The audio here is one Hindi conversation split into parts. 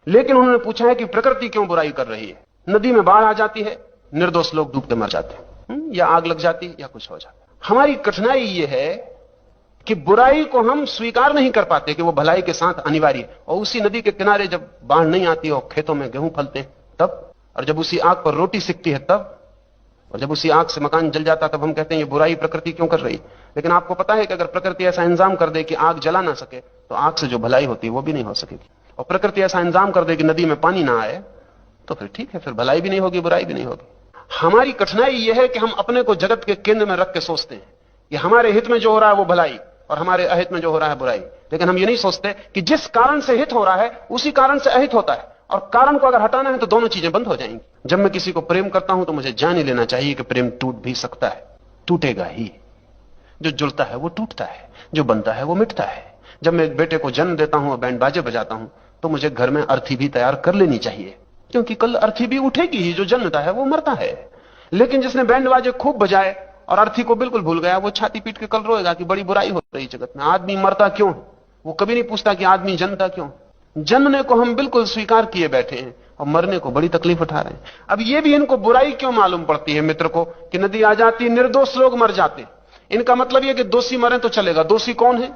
लेकिन उन्होंने पूछा है कि प्रकृति क्यों बुराई कर रही है। नदी में बाढ़ आ जाती है, निर्दोष लोग डूबते मर जाते हैं, या आग लग जाती है या कुछ हो जाता है। हमारी कठिनाई यह है कि बुराई को हम स्वीकार नहीं कर पाते कि वो भलाई के साथ अनिवार्य है। और उसी नदी के किनारे जब बाढ़ नहीं आती और खेतों में गेहूं फलते हैं तब, और जब उसी आग पर रोटी सिकती है तब, और जब उसी आग से मकान जल जाता तब हम कहते हैं ये बुराई प्रकृति क्यों कर रही। लेकिन आपको पता है कि अगर प्रकृति ऐसा इंतजाम कर दे कि आग जला ना सके तो आग से जो भलाई होती है वो भी नहीं हो सकेगी। और प्रकृति ऐसा इंतजाम कर दे कि नदी में पानी ना आए तो फिर ठीक है, फिर भलाई भी नहीं होगी, बुराई भी नहीं होगी। हमारी कठिनाई यह है कि हम अपने को जगत के केंद्र में रख के सोचते हैं कि हमारे हित में जो हो रहा है वो भलाई और हमारे अहित में जो हो रहा है बुराई। लेकिन हम ये नहीं सोचते कि जिस कारण से हित हो रहा है उसी कारण से अहित होता है, और कारण को अगर हटाना है तो दोनों चीजें बंद हो जाएंगी। जब मैं किसी को प्रेम करता हूं तो मुझे जान ही लेना चाहिए कि प्रेम टूट भी सकता है, टूटेगा ही। जो जुड़ता है वो टूटता है, जो बनता है वो मिटता है। जब मैं एक बेटे को जन्म देता हूं और बैंड बाजे बजाता हूं तो मुझे घर में अर्थी भी तैयार कर लेनी चाहिए, क्योंकि कल अर्थी भी उठेगी ही। जो जन्मता है वो मरता है। लेकिन जिसने बैंड बाजे खूब बजाए और अर्थी को बिल्कुल भूल गया, वो छाती पीट के कल रोएगा कि बड़ी बुराई हो रही जगत में। आदमी मरता क्यों? वो कभी नहीं पूछता कि आदमी जन्मता क्यों। जन्मने को हम बिल्कुल स्वीकार किए बैठे हैं और मरने को बड़ी तकलीफ उठा रहे हैं। अब ये भी इनको बुराई क्यों मालूम पड़ती है मित्र को कि नदी आ जाती, निर्दोष लोग मर जाते। इनका मतलब यह कि दोषी मरे तो चलेगा। दोषी कौन है?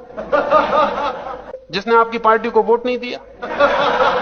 जिसने आपकी पार्टी को वोट नहीं दिया।